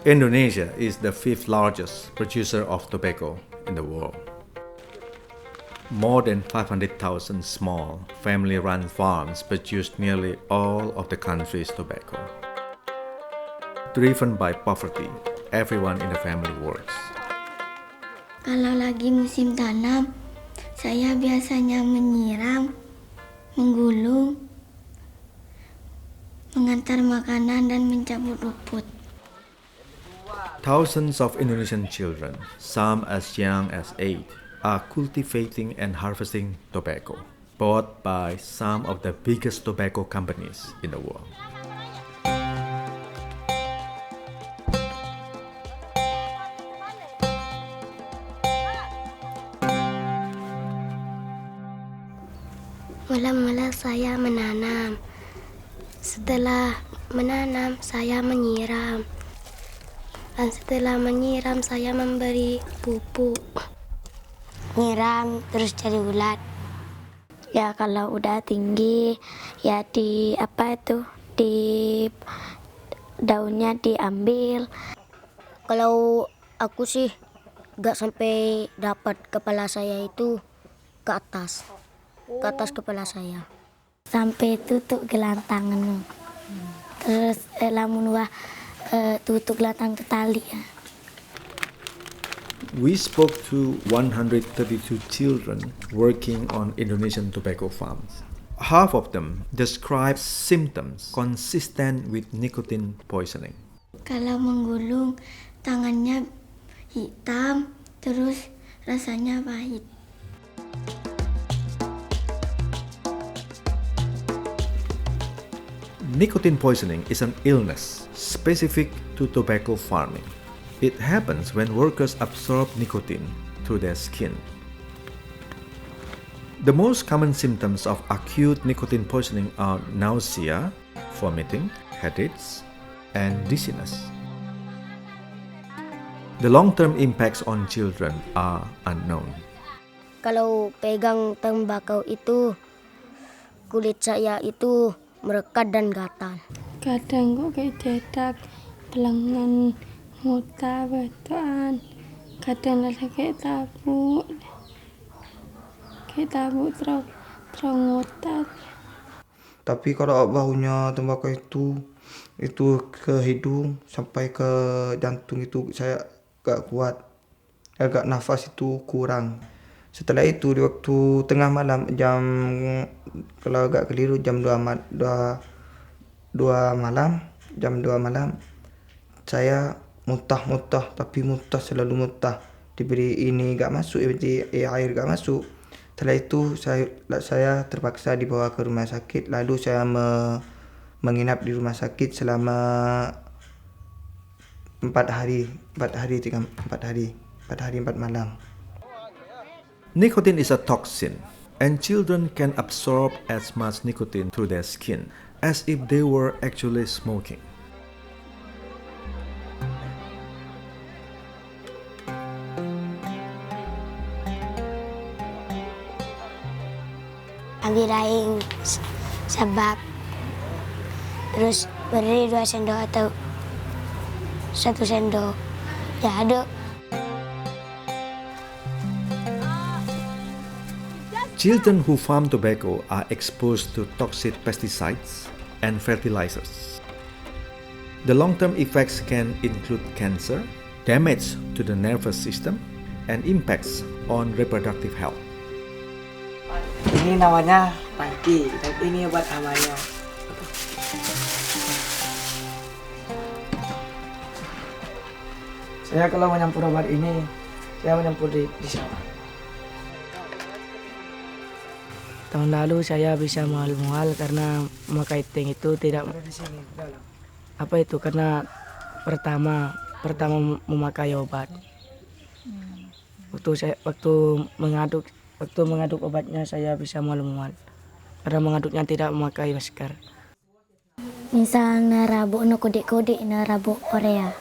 Indonesia is the fifth largest producer of tobacco in the world. More than 500,000 small, family-run farms produce nearly all of the country's tobacco. Driven by poverty, everyone in the family works. Kalau lagi musim tanam, saya biasanya menyiram, menggulung, mengantar makanan dan mencabut rumput. Thousands of Indonesian children, some as young as 8, are cultivating and harvesting tobacco, bought by some of the biggest tobacco companies in the world. Mula-mula saya menanam. Setelah menanam, saya menyiram. Dan setelah menyiram, saya memberi pupuk. Nyiram terus cari ulat. Ya kalau udah tinggi, ya di daunnya diambil. Kalau aku sih gak sampai dapat kepala saya itu ke atas kepala saya. Sampai tutup gelantangan. Terus lamun wah tutup gelantang ke tali ya. We spoke to 132 children working on Indonesian tobacco farms. Half of them describe symptoms consistent with nicotine poisoning. Kalau menggulung, tangannya hitam, terus rasanya pahit. Nicotine poisoning is an illness specific to tobacco farming. It happens when workers absorb nicotine through their skin. The most common symptoms of acute nicotine poisoning are nausea, vomiting, headaches, and dizziness. The long-term impacts on children are unknown. Kalau pegang tembakau itu, kulit saya itu merekat dan gatal. Kadang kok kayak dedak, belengan, muta, batuan. Kadang lagi kayak tabuk terus ngotat. Tapi kalau baunya tembakau itu ke hidung sampai ke jantung itu saya gak kuat. Agak nafas itu kurang. Setelah itu di waktu tengah malam kalau agak keliru jam 2 malam saya muntah tapi selalu muntah. Diberi ini gak masuk, air gak masuk. Setelah itu saya terpaksa dibawa ke rumah sakit. Lalu saya menginap di rumah sakit selama 4 hari 4 malam. Nicotine is a toxin, and children can absorb as much nicotine through their skin as if they were actually smoking. Ambil air sabak, terus beri 2 sendok atau 1 sendok. Ya aduk. Children who farm tobacco are exposed to toxic pesticides and fertilizers. The long-term effects can include cancer, damage to the nervous system, and impacts on reproductive health. Ini namanya panci dan ini obat hamanya. Saya kalau menyampur obat ini, saya menyampur di sawah. Tahun lalu saya bisa mual-mual karena memakai tank itu tidak karena pertama memakai obat. Waktu mengaduk obatnya saya bisa mual-mual karena mengaduknya tidak memakai masker. Misalnya rabuk no kode-kode na rabuk Korea.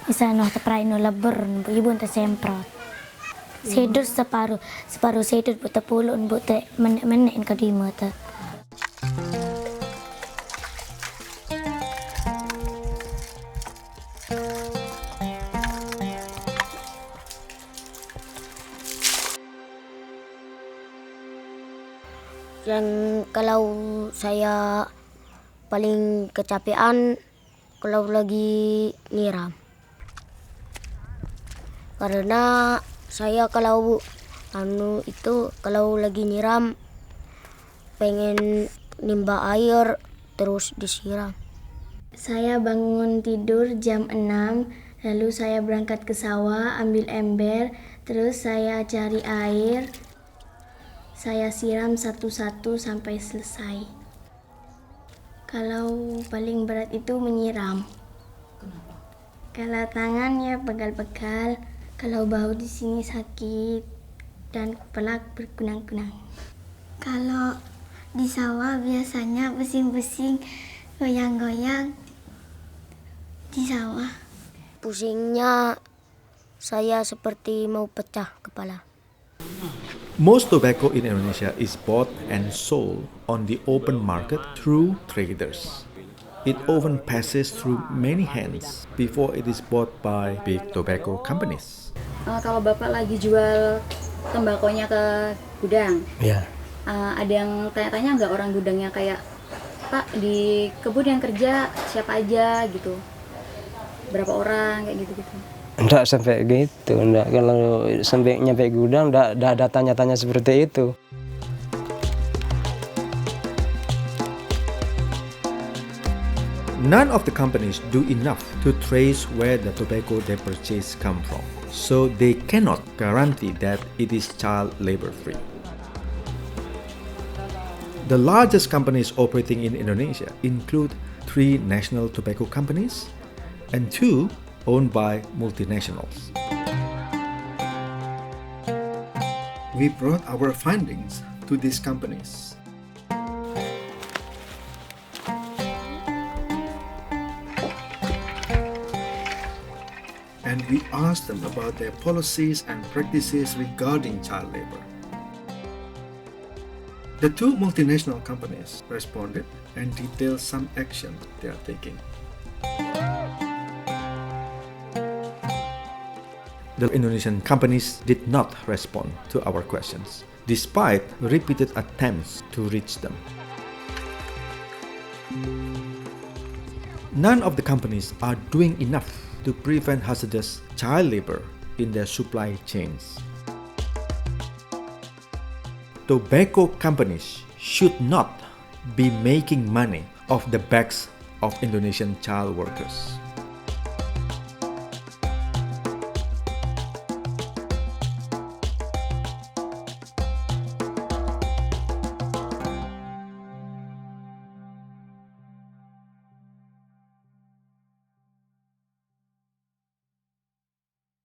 Misalnya teprai no leber, ibu ente semprot. Sedut separuh sedut buat pulun buat menek ke di mata. Yang kalau saya paling kecapean kalau lagi nyiram. Karena saya kalau kalau lagi nyiram pengen nimba air terus disiram. Saya bangun tidur jam 6, lalu saya berangkat ke sawah ambil ember, terus saya cari air. Saya siram satu-satu sampai selesai. Kalau paling berat itu menyiram. Kenapa? Kalau tangan ya pegal-pegal, kalau bahu di sini sakit dan kepala berkunang-kunang. Kalau di sawah biasanya pusing-pusing, goyang-goyang di sawah. Pusingnya saya seperti mau pecah kepala. Most tobacco in Indonesia is bought and sold on the open market through traders. It often passes through many hands before it is bought by big tobacco companies. Kalau Bapak lagi jual tembakonya ke gudang, ada yang tanya-tanya nggak orang gudangnya kayak, Pak, di kebun yang kerja siapa aja gitu? Berapa orang kayak gitu-gitu? Enggak sampai gitu, enggak. Kalau sampai nyampe gudang enggak ada tanya-tanya seperti itu. None of the companies do enough to trace where the tobacco they purchase come from, so they cannot guarantee that it is child labor free. The largest companies operating in Indonesia include 3 national tobacco companies and 2 owned by multinationals. We brought our findings to these companies. And we asked them about their policies and practices regarding child labor. The 2 multinational companies responded and detailed some action they are taking. The Indonesian companies did not respond to our questions, despite repeated attempts to reach them. None of the companies are doing enough to prevent hazardous child labor in their supply chains. Tobacco companies should not be making money off the backs of Indonesian child workers.